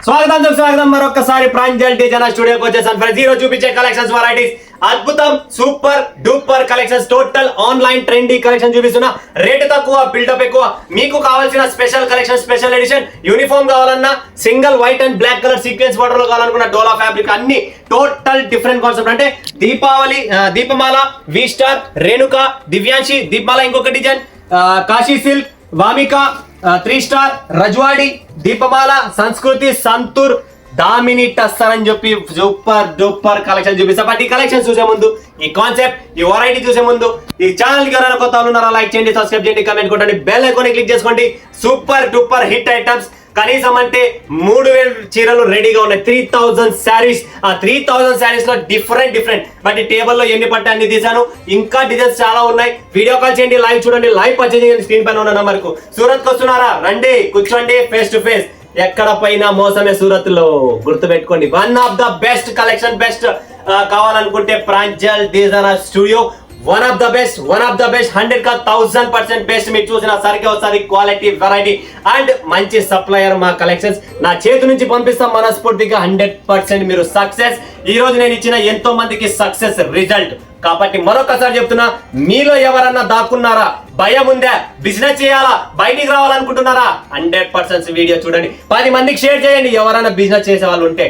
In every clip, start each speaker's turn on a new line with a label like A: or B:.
A: స్వాగతం మరొకసారి ప్రాంజల్ డిజైనర్ స్టూడియోకి వచ్చేసాను ఫ్రెండ్స్. ఈ రోజు చూపించే కలెక్షన్స్ వెరైటీస్ అద్భుతం super duper collections, total online trendy collection చూపిస్తున్నా. రేట్ తక్కువ, బిల్డప్ ఎక్కువ. మీకు కావాల్సిన special collection, special edition uniform కావాలన్నా, single white and black colour sequence border లో కావాలనుకున్న డోలా ఫ్యాబ్రిక్, అన్ని టోటల్ డిఫరెంట్ కాన్సెప్ట్. అంటే దీపావళి, దీపమాల, వి స్టార్, రేణుక, దివ్యాంశి, దీపమాల ఇంకొక design, Kashi silk, Vamika, 3 star, Rajwadi, Deepmala, Sanskriti, Santoor, Damini tussar అని చెప్పి సూపర్ డూపర్ కలెక్షన్ చూపిస్తా. బట్ ఈ కలెక్షన్ చూసే ముందు, ఈ కాన్సెప్ట్, ఈ వెరైటీ చూసే ముందు ఈ ఛానల్ కి ఎవరైనా కొత్త వాళ్ళు ఉన్నారా లైక్ చేయండి, సబ్స్క్రైబ్ చేయండి, కమెంట్ కొట్టండి, బెల్ ఐకాన్ క్లిక్ చేసుకోండి. Super duper hit items. కనీసం అంటే 3000 చీరలు రెడీగా ఉన్నాయి. 3000 శారీస్. ఆ 3000 శారీస్ లో డిఫరెంట్ బట్ ఈ టేబుల్ లో ఎన్ని పట్టే అన్ని తీసాను. ఇంకా డిజైన్స్ చాలా ఉన్నాయి. వీడియో కాల్ చేయండి, లైవ్ చూడండి, లైవ్ పర్చేజ్ చేయండి. స్క్రీన్ పైన ఉన్న నంబర్ కు. సూరత్ కు వస్తున్నారా? రండి, కూర్చోండి, ఫేస్ టు ఫేస్. ఎక్కడ పైన మోసమే సూరత్ లో. గుర్తు పెట్టుకోండి, one of the best collection. Best కావాలనుకుంటే Pranjal designer studio one of the best 100 కా 1000% బెస్ట్. మీరు చూసిన సరికి ఒకసారి క్వాలిటీ, వెరైటీ అండ్ మంచి సప్లయర్ మా కలెక్షన్స్. నా చేతి నుంచి పంపిస్తాం మనస్ఫూర్తిగా. 100% మీరు సక్సెస్. ఈ రోజు నేను ఇచ్చిన ఎంతో మందికి సక్సెస్ రిజల్ట్. కాబట్టి మరొకసారి చెప్తున్నా, మీలో ఎవరన్నా దాక్కున్నారా? భయం ఉందా? బిజినెస్ చేయాలా? బయటికి రావాలనుకుంటున్నారా? 100% వీడియో చూడండి, 10 మందికి షేర్ చేయండి. ఎవరైనా బిజినెస్ చేసే వాళ్ళు ఉంటే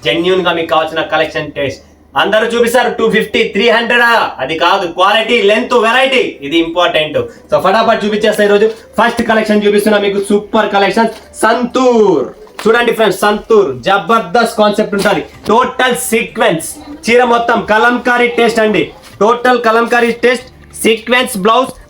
A: జెన్యూన్ గా మీకు కావాల్సిన కలెక్షన్ టేస్ట్ అందరూ చూపిస్తారు. 250, 300 అది కాదు, క్వాలిటీ, లెంత్, వెరైటీ, ఇది ఇంపార్టెంట్. సో ఫటాఫట్ చూపించేస్తా. ఈ రోజు ఫస్ట్ కలెక్షన్ చూపిస్తున్నా మీకు. Super collection Santoor. చూడండి ఫ్రెండ్స్, సంతూర్ జబర్దస్త్ కాన్సెప్ట్ ఉంటుంది. టోటల్ సీక్వెన్స్ చీర మొత్తం కలంకారీ టేస్ట్ అండి. Total kalamkari taste. Sequence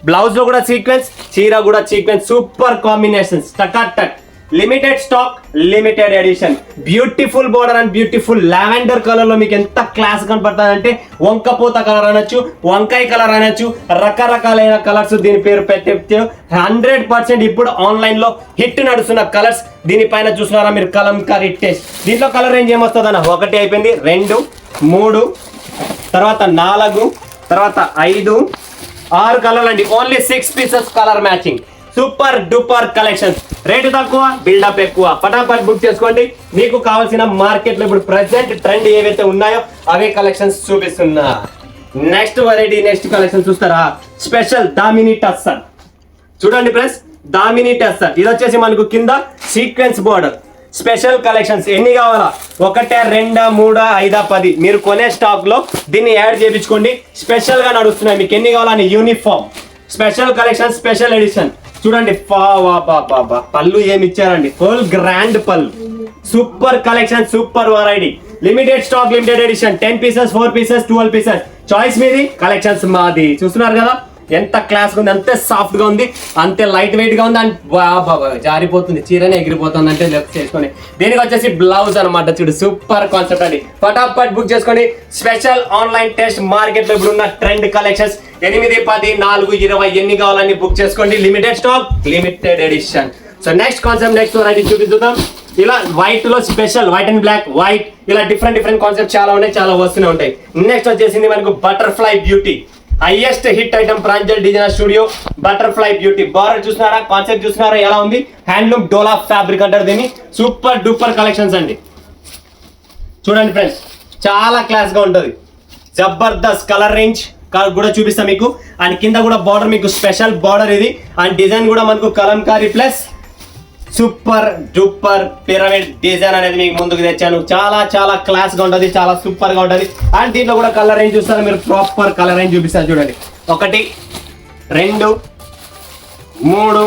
A: blouse లో కూడా సీక్వెన్స్, చీర కూడా సీక్వెన్స్. Super combination. టక్ limited stock, limited edition. Beautiful border and beautiful lavender colour లో మీకు ఎంత క్లాస్ కనపడుతుంది అంటే, వంకపోత కలర్ అనొచ్చు, వంకాయ కలర్ అనొచ్చు, రకరకాలైన కలర్స్. దీని పేరు పెట్టే 100% ఇప్పుడు ఆన్లైన్ లో హిట్ నడుస్తున్న కలర్స్. దీనిపైన చూస్తున్నారా మీరు, కలంకారీ టేస్ట్. దీంట్లో కలర్ రేంజ్ ఏమొస్తుంది అన్న? 1 అయిపోయింది, 2, 3, తర్వాత 4, తర్వాత 5, 6 కలర్లు అండి. Only 6 pieces colour matching. Super duper collection. Rate తక్కువ, బిల్డప్ ఎక్కువ. ఫటాఫట్ బుక్ చేసుకోండి. మీకు కావాల్సిన మార్కెట్ లో ఇప్పుడు ప్రెసెంట్ ట్రెండ్ ఏవైతే ఉన్నాయో అవే కలెక్షన్స్ చూపిస్తున్నా. నెక్స్ట్ వెరైటీ, నెక్స్ట్ కలెక్షన్ చూస్తారా? స్పెషల్ దామిని టస్సర్. చూడండి ఫ్రెండ్స్, దామిని టస్సర్. ఇది వచ్చేసి మనకు కింద సీక్వెన్స్ బోర్డర్. స్పెషల్ కలెక్షన్స్ ఎన్ని కావాలా? 1, 2, 3, 5, 10. మీరు కొనే స్టాక్ లో దీన్ని యాడ్ చేయించుకోండి. స్పెషల్ గా నడుస్తున్నాయి. మీకు ఎన్ని కావాలని uniform special collection, special edition. చూడండి, పళ్ళు ఏమి ఇచ్చారండి, ఫుల్ గ్రాండ్ పళ్ళు. Super collection, super variety. Limited stock, limited edition. 10 pieces, 4 pieces, 12 pieces. Choice మీది, కలెక్షన్స్ మాది. చూస్తున్నారు కదా ఎంత క్లాస్ గా ఉంది, అంతే సాఫ్ట్ గా ఉంది, అంతే లైట్ వెయిట్ గా ఉంది. అండ్ జారిపోతుంది, చీరనే ఎగిరిపోతుంది అంటే లెఫ్ట్ చేసుకొని. దీనికి వచ్చేసి బ్లౌజ్ అనమాట. చూడు, సూపర్ కాన్సెప్ట్ అండి. ఫటాఫట్ బుక్ చేసుకోండి. స్పెషల్ ఆన్లైన్ టెస్ట్ మార్కెట్ లో ఇప్పుడు ఉన్న ట్రెండ్ కలెక్షన్స్. 8, 10, 4, 20 ఎన్ని కావాలని బుక్ చేసుకోండి. Limited stock, limited edition. So next concept, next variety చూపిద్దాం. ఇలా వైట్ లో special, white and black, white, ఇలా డిఫరెంట్ కాన్సెప్ట్ చాలా ఉన్నాయి, చాలా వస్తూనే ఉంటాయి. నెక్స్ట్ వచ్చేసింది మనకు butterfly beauty. Highest hit item Pranjal designer studio butterfly beauty. Border చూస్తున్నారా, కాన్సెప్ట్ చూస్తున్నారా ఎలా ఉంది? హ్యాండ్లూమ్ డోలా ఫ్యాబ్రిక్ అంటారు దీన్ని. సూపర్ డూపర్ కలెక్షన్స్ అండి. చూడండి ఫ్రెండ్స్, చాలా క్లాస్ గా ఉంటుంది. జబర్దస్త్ కలర్ రేంజ్ కూడా చూపిస్తా మీకు. అండ్ కింద కూడా బార్డర్ మీకు స్పెషల్ బార్డర్ ఇది. అండ్ డిజైన్ కూడా మనకు Kalamkari plus super duper pyramid design అనేది మీకు ముందుకు తెచ్చాను. చాలా క్లాస్ గా ఉంటుంది, చాలా సూపర్ గా ఉంటుంది. అండ్ దీంట్లో కూడా కలర్ రేంజ్ చూస్తారు మీరు, ప్రాపర్ కలర్ రేంజ్ చూపిస్తారు. చూడండి, 1, 2, 3,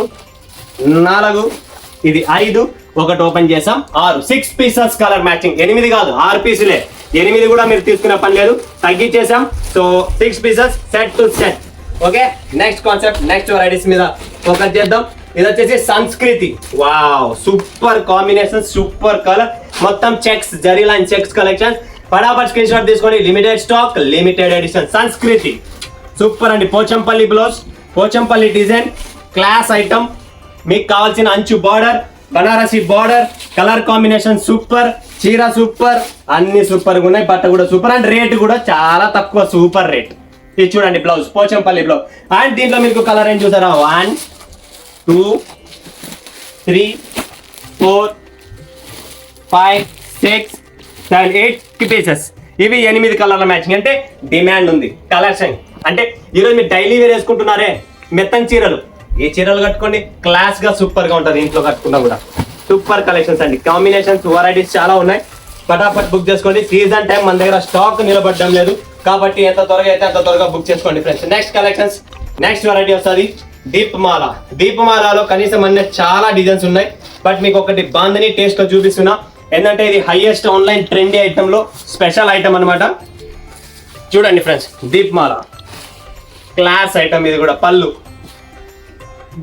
A: 4, ఇది 5, 1 ఓపెన్ చేసాం, 6. 6 పీసెస్ కలర్ మ్యాచింగ్. 8 కాదు, 6 పీసులే. 8 కూడా మీరు తీసుకునే పని లేదు, తగ్గించేసాం. So 6 pieces set to set. Okay, next concept, next varieties మీద ఫోకస్ చేద్దాం. ఇది వచ్చేసి Sanskriti. Wow, super combination, super colour, మొత్తం checks, zari line checks collection. ఫటాఫట్ స్క్రీన్ షాట్ తీసుకోండి. Limited stock, limited edition. Sanskriti super అండి. Pochampally blouse, Pochampally design, class item. మీకు కావాల్సిన అంచు border, Banarasi border, colour combination super, చీర సూపర్, అన్ని సూపర్ గా ఉన్నాయి. బట్ట కూడా సూపర్. అండ్ రేట్ కూడా చాలా తక్కువ, సూపర్ రేట్. ఇది చూడండి, బ్లౌజ్ పోచంపల్లి బ్లౌజ్. అండ్ దీంట్లో మీకు కలర్ ఏం చూసారా? 1, 2, 3, 4, 5 6 7 8 పీసెస్. ఇవి 8 కలర్ల మ్యాచింగ్. అంటే డిమాండ్ ఉంది కలెక్షన్. అంటే ఈరోజు మీరు డైలీ వేర్ వేసుకుంటున్నారే మెత్తని చీరలు, ఈ చీరలు కట్టుకోండి, క్లాస్ గా సూపర్ గా ఉంటుంది. ఇంట్లో కట్టుకున్నా కూడా సూపర్ కలెక్షన్స్ అండి. కాంబినేషన్స్ వెరైటీస్ చాలా ఉన్నాయి. ఫటాఫట్ బుక్ చేసుకోండి. సీజన్ టైం మన దగ్గర స్టాక్ నిలబడడం లేదు కాబట్టి ఎంత త్వరగా అయితే అంత త్వరగా బుక్ చేసుకోండి friends. Next collections, next variety వస్తుంది దీపమాల. దీపమాలలో కనీసం అన్నీ చాలా డిజైన్స్ ఉన్నాయి. బట్ మీకు ఒకటి బాందని టేస్ట్ లో చూపిస్తున్నా. ఏంటంటే ఇది హైయెస్ట్ ఆన్లైన్ ట్రెండీ ఐటమ్ లో స్పెషల్ ఐటమ్ అనమాట. చూడండి ఫ్రెండ్స్, దీపమాల క్లాస్ ఐటమ్. ఇది కూడా పళ్ళు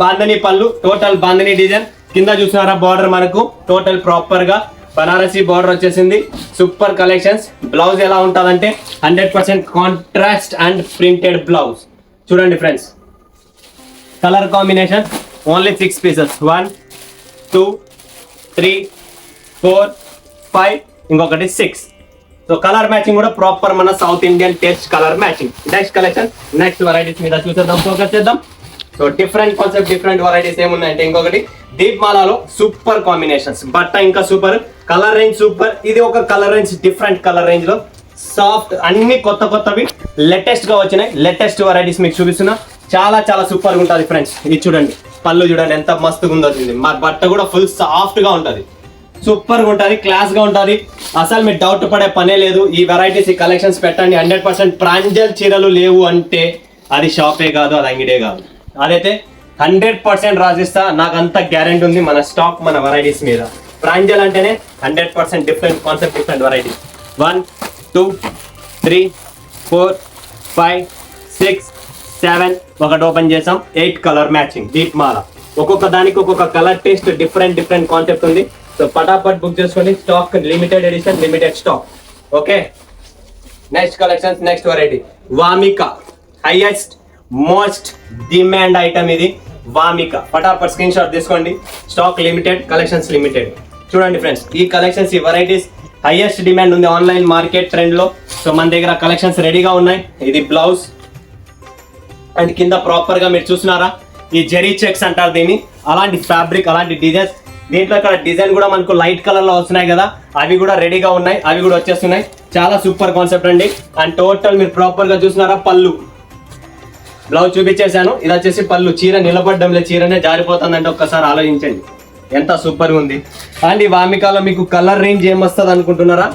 A: బాందని పళ్ళు, టోటల్ బాందని డిజైన్. కింద చూసినారా బార్డర్ మనకు టోటల్ ప్రాపర్ గా బనారసి బార్డర్ వచ్చేసింది. Super collections. బ్లౌజ్ ఎలా ఉంటుందంటే 100% కాంట్రాస్ట్ అండ్ ప్రింటెడ్ బ్లౌజ్. చూడండి friends, colour combination only 6 pieces. 1 2 3 4 5 ఇంకొకటి 6. సో కలర్ మ్యాచింగ్ కూడా ప్రాపర్ మన south Indian taste colour matching. Next collection, next varieties మీద చూసేద్దాం, ఫోకస్ చేద్దాం. So different concept, different varieties ఏమున్నాయంటే ఇంకొకటి దీప్మాలలో సూపర్ కాంబినేషన్స్. బట్ట ఇంకా సూపర్, కలర్ రేంజ్ సూపర్. ఇది ఒక colour range, different colour range లో సాఫ్ట్, అన్ని కొత్త కొత్తవి లేటెస్ట్ గా వచ్చినాయి. లేటెస్ట్ వెరైటీస్ మీకు చూపిస్తున్నా. చాలా చాలా సూపర్ గా ఉంటుంది ఫ్రెండ్స్. ఇది చూడండి, పళ్ళు చూడండి ఎంత మస్తుగా ఉందో. మా బట్ట కూడా ఫుల్ సాఫ్ట్ గా ఉంటుంది, సూపర్ గా ఉంటుంది, క్లాస్ గా ఉంటుంది. అసలు మీరు డౌట్ పడే పనే లేదు. ఈ వెరైటీస్, ఈ కలెక్షన్స్ పెట్టండి. 100% ప్రాంజల్ చీరలు లేవు అంటే అది షాపే కాదు, అది అంగిడే కాదు. అదైతే 100% రాసిస్తా, నాకు అంత గ్యారెంటీ ఉంది మన స్టాక్, మన వెరైటీస్ మీద. ప్రాంజల్ అంటేనే 100% డిఫరెంట్ కాన్సెప్ట్, డిఫరెంట్ వెరైటీస్. 1 2 3 4 5 6 7 ఒకటి ఓపెన్ చేసాం. 8 కలర్ మ్యాచింగ్ దీప్మాల. ఒక్కొక్క దానికి ఒక్కొక్క colour taste, different different concept ఉంది. సో పటాపట్ బుక్ చేసుకోండి. Stock limited edition, limited stock. Okay, next collections, next variety Vamika. Highest most demand item ఇది వామిక. పటాపట్ స్క్రీన్ షాట్ తీసుకోండి. Stock limited, collections limited. చూడండి ఫ్రెండ్స్, ఈ కలెక్షన్స్, ఈ వెరైటీస్ హైయెస్ట్ డిమాండ్ ఉంది ఆన్లైన్ మార్కెట్ ట్రెండ్ లో. సో మన దగ్గర కలెక్షన్స్ రెడీగా ఉన్నాయి. ఇది బ్లౌజ్ అండ్ కింద ప్రాపర్ గా మీరు చూస్తున్నారా, ఈ జెరీ చెక్స్ అంటారు దీన్ని. అలాంటి ఫ్యాబ్రిక్, అలాంటి డిజైన్స్. దీంట్లో ఇక్కడ డిజైన్ కూడా మనకు లైట్ కలర్ లో వస్తున్నాయి కదా, అవి కూడా రెడీగా ఉన్నాయి, అవి కూడా వచ్చేస్తున్నాయి. చాలా సూపర్ కాన్సెప్ట్ అండి. అండ్ టోటల్ మీరు ప్రాపర్ గా చూస్తున్నారా, పళ్ళు, బ్లౌజ్ చూపించేశాను. ఇది వచ్చేసి పళ్ళు. చీర నిలబడ్డం లేదు, చీరనే జారిపోతుందంటే ఒక్కసారి ఆలోచించండి ఎంత సూపర్ ఉంది. అండ్ ఈ వామికాలో మీకు కలర్ రేంజ్ ఏమొస్తుంది అనుకుంటున్నారా,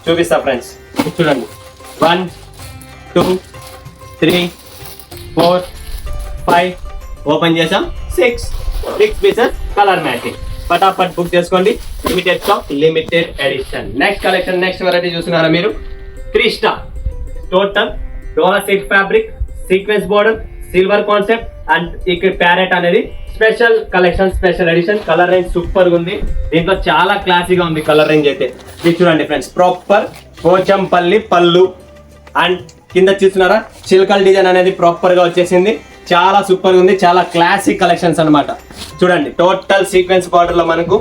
A: చూపిస్తా ఫ్రెండ్స్. చూడండి, 1 2 3 4 5 ఓపెన్ చేసాం. 6 పీసెస్ కలర్ మ్యాచింగ్. ఫటాఫట్ బుక్ చేసుకోండి. Limited stock, limited edition. Next collection, next variety చూస్తున్నారా మీరు, Crista. Total Dola silk fabric, sequence border, silver concept and ఇక్కడ ప్యారెట్ అనేది special collection, special edition. Colour range super గా ఉంది. దీంట్లో చాలా క్లాసీగా ఉంది కలర్ రేంజ్ అయితే. ఇది చూడండి ఫ్రెండ్స్, ప్రాపర్ పోచంపల్లి పళ్ళు అండ్ కింద చూస్తున్నారా చిల్కల్ డిజైన్ అనేది ప్రాపర్ గా వచ్చేసింది. చాలా సూపర్ గా ఉంది, చాలా క్లాసిక్ కలెక్షన్స్ అన్నమాట. చూడండి, టోటల్ సీక్వెన్స్ బార్డర్ లో మనకు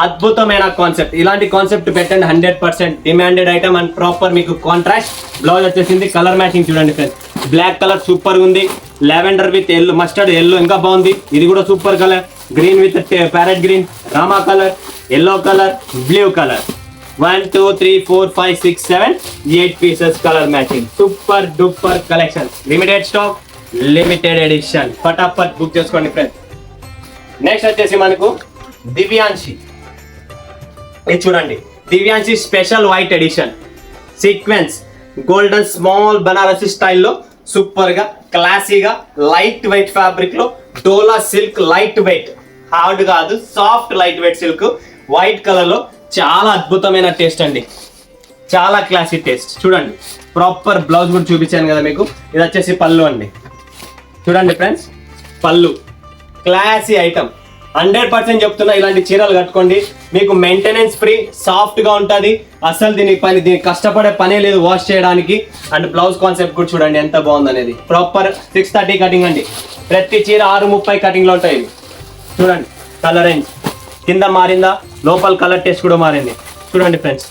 A: అద్భుతమైన కాన్సెప్ట్. ఇలాంటి కాన్సెప్ట్ పెట్టండి, 100% డిమాండెడ్ ఐటమ్. అండ్ ప్రాపర్ మీకు కాంట్రాస్ట్ బ్లౌజ్ వచ్చేసింది. కలర్ మ్యాచింగ్ చూడండి ఫ్రెండ్స్, బ్లాక్ కలర్ సూపర్ ఉంది, lavender with yellow, mustard yellow ఇంకా బాగుంది. ఇది కూడా super colour, green with parrot green, రామా colour, yellow colour, blue colour. 1 2 3 4 5 6 7 8 pieces colour matching. Super duper collection, limited stock, limited edition. ఫటాఫట్ book చేసుకోండి friends. Next వచ్చేసి మనకు దివ్యాంశి. ఇది చూడండి, Divyanshi special white edition, sequence golden small Banarasi స్టైల్లో సూపర్ గా క్లాసీగా లైట్ వెయిట్ ఫ్యాబ్రిక్ లో Dola silk, light weight, hard కాదు, soft light weight silk, white colour లో. చాలా అద్భుతమైన టేస్ట్ అండి, చాలా క్లాసీ టేస్ట్. చూడండి, ప్రాపర్ బ్లౌజ్ కూడా చూపించాను కదా మీకు. ఇది వచ్చేసి పళ్ళు అండి. చూడండి ఫ్రెండ్స్, పళ్ళు క్లాసీ ఐటమ్. 100% చెప్తున్నా, ఇలాంటి చీరలు కట్టుకోండి. మీకు మెయింటెనెన్స్ ఫ్రీ, సాఫ్ట్ గా ఉంటుంది. అసలు దీనికి కష్టపడే పనే లేదు వాష్ చేయడానికి. అండ్ బ్లౌజ్ కాన్సెప్ట్ కూడా చూడండి ఎంత బాగుంది అనేది. ప్రాపర్ 630 కటింగ్ అండి. ప్రతి చీర 630 కటింగ్ లో ఉంటాయి. చూడండి కలర్ రేంజ్ కింద మారిందా, లోపల కలర్ టెస్ట్ కూడా మారింది. చూడండి ఫ్రెండ్స్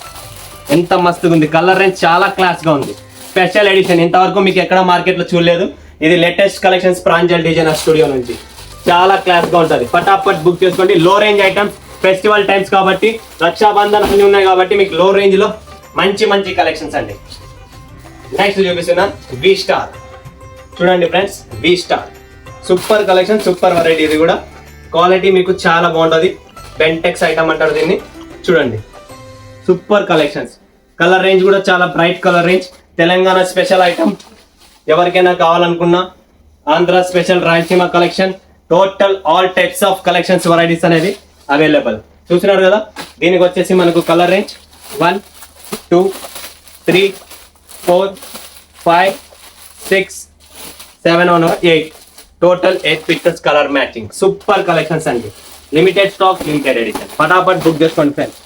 A: ఎంత మస్తుగా ఉంది. కలర్ రేంజ్ చాలా క్లాస్ గా ఉంది. స్పెషల్ ఎడిషన్, ఇంతవరకు మీకు ఎక్కడ మార్కెట్ లో చూడలేదు. ఇది latest collections Pranjal designer studio నుంచి. చాలా క్లాస్ గా ఉంటుంది. ఫటాఫట్ బుక్ చేసుకోండి. లో రేంజ్ ఐటమ్స్ ఫెస్టివల్ టైమ్స్ కాబట్టి రక్షాబంధన్ అన్ని ఉన్నాయి కాబట్టి మీకు లో రేంజ్ లో మంచి మంచి కలెక్షన్స్ అండి. నెక్స్ట్ చూపిస్తున్నా వి స్టార్. చూడండి friends, V star super collection, super variety. ఇది కూడా క్వాలిటీ మీకు చాలా బాగుంటుంది. బెంటెక్స్ ఐటమ్ అంటారు దీన్ని. చూడండి సూపర్ కలెక్షన్స్. కలర్ రేంజ్ కూడా చాలా bright colour range. Telangana special item, ఎవరికైనా కావాలనుకున్నా Andhra special Rayalaseema collection. Total all types of collections varieties అనేది అవైలబుల్. చూస్తున్నారు కదా, దీనికి వచ్చేసి మనకు colour range 1 2 3 4 5 6 7 8 total 8 pictures colour matching. Super collections అండి. Limited stock, limited edition. ఫటాఫట్ బుక్ చేసుకోండి friends.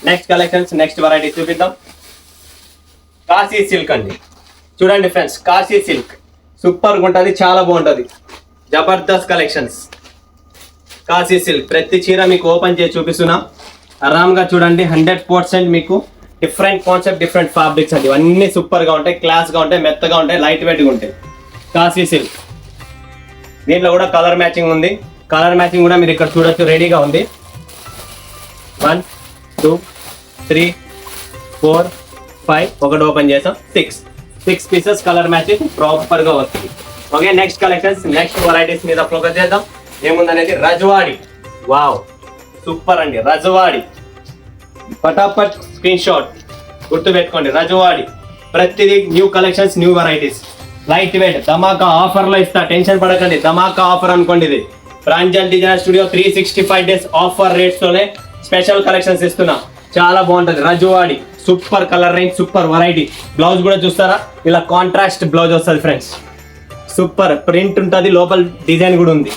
A: Next collections, next variety చూపిద్దాం. కాశీ సిల్క్ అండి. చూడండి ఫ్రెండ్స్, కాశీ సిల్క్ సూపర్గా ఉంటుంది, చాలా బాగుంటుంది. జబర్దస్త్ కలెక్షన్స్. కాశీ సిల్క్ ప్రతి చీర మీకు ఓపెన్ చేసి చూపిస్తున్నా. ఆరామ్గా చూడండి. 100% మీకు డిఫరెంట్ కాన్సెప్ట్, డిఫరెంట్ ఫ్యాబ్రిక్స్ అండి. ఇవన్నీ సూపర్గా ఉంటాయి, క్లాస్గా ఉంటాయి, మెత్తగా ఉంటాయి, లైట్ వెయిట్గా ఉంటాయి. కాశీ సిల్క్. దీంట్లో కూడా కలర్ మ్యాచింగ్ ఉంది. కలర్ మ్యాచింగ్ కూడా మీరు ఇక్కడ చూడొచ్చు, రెడీగా ఉంది. 1 2 3 4 5 ఒకటి ఓపెన్ చేసాం. 6 పీసెస్ కలర్ మ్యాచింగ్ ప్రాపర్గా వస్తుంది. Okay, next collections, next varieties మీద ఫోకస్ చేద్దాం. ఏముందనేది రజవాడి. వావ్, సూపర్ అండి. రజవాడి ఫటాఫట్ స్క్రీన్ షాట్ గుర్తు పెట్టుకోండి. రజవాడి ప్రతిదీ new collections, new varieties, light weight. ధమాకా ఆఫర్లో ఇస్తా, టెన్షన్ పడకండి. ధమాకా ఆఫర్ అనుకోండి. ఇది Pranjal designer studio 365 days offer rates తోనే స్పెషల్ కలెక్షన్స్ ఇస్తున్నా. చాలా బాగుంటది. Rajwadi super colour range, super variety. Blouse కూడా చూస్తారా, ఇలా కాంట్రాస్ట్ బ్లౌజ్ వస్తుంది ఫ్రెండ్స్. సూపర్ ప్రింట్ ఉంటుంది, లోపల డిజైన్ కూడా ఉంది.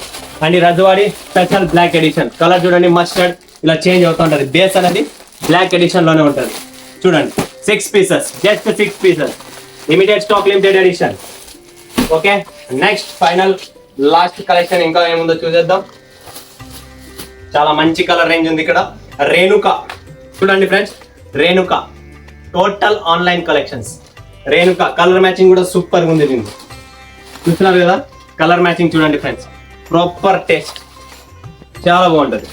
A: And Rajwadi special black edition. Colour చూడండి, మస్టర్డ్ ఇలా చేంజ్ అవుతూ ఉంటుంది. బేస్ అనేది బ్లాక్ ఎడిషన్ లోనే ఉంటుంది. చూడండి 6 pieces, just 6 pieces, limited stock, limited edition. Okay, next final last collection ఇంకా ఏముందో చూసేద్దాం. చాలా మంచి కలర్ రేంజ్ ఉంది ఇక్కడ. రేణుక. చూడండి friends, Renuka total online collections. Renuka colour matching కూడా సూపర్ ఉంది. దీన్ని చూస్తున్నారు కదా, కలర్ మ్యాచింగ్ చూడండి ఫ్రెండ్స్, ప్రాపర్ టేస్ట్, చాలా బాగుంటుంది.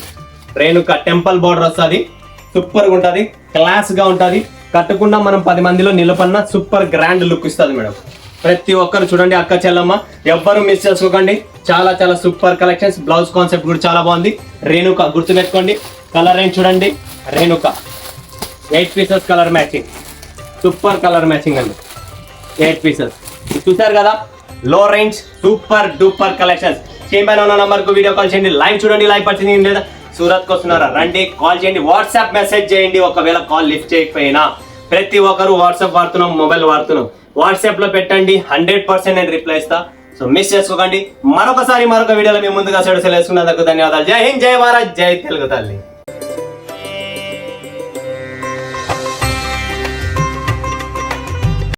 A: రేణుక టెంపుల్ బార్డర్ వస్తుంది, సూపర్గా ఉంటుంది, క్లాస్గా ఉంటుంది. కట్టకుండా మనం 10 మందిలో నిలబడిన సూపర్ గ్రాండ్ లుక్ ఇస్తుంది మేడం. ప్రతి ఒక్కరు చూడండి, అక్క చెల్లమ్మ ఎవ్వరు మిస్ చేసుకోకండి. చాలా చాలా సూపర్ కలెక్షన్స్. బ్లౌజ్ కాన్సెప్ట్ కూడా చాలా బాగుంది. రేణుక గుర్తుపెట్టుకోండి. కలర్ రేంజ్ చూడండి, Renuka 8 pieces colour matching, super colour matching అండి. 8 పీసెస్ చూసారు కదా, లో range super duper collections. Screen పైన ఉన్న నంబర్ కు వీడియో కాల్ చేయండి. లైవ్ చూడండి, లైవ్ పర్చేసింగ్ లేదా సూరత్ కు వస్తున్నారా రండి, కాల్ చేయండి, వాట్సాప్ మెసేజ్ చేయండి. ఒకవేళ కాల్ లిఫ్ట్ చేయకపోయినా, ప్రతి ఒక్కరు వాట్సాప్ వాడుతున్నాం, మొబైల్ వాడుతున్నాం, వాట్సాప్ లో పెట్టండి, 100% నేను రిప్లై ఇస్తా. సో మిస్ చేసుకోకండి. మరొక వీడియోలో మీ ముందుగా సెలవుకున్నందుకు ధన్యవాదాలు. జై హింద్, జై భారత్, జై తెలుగు తల్లి.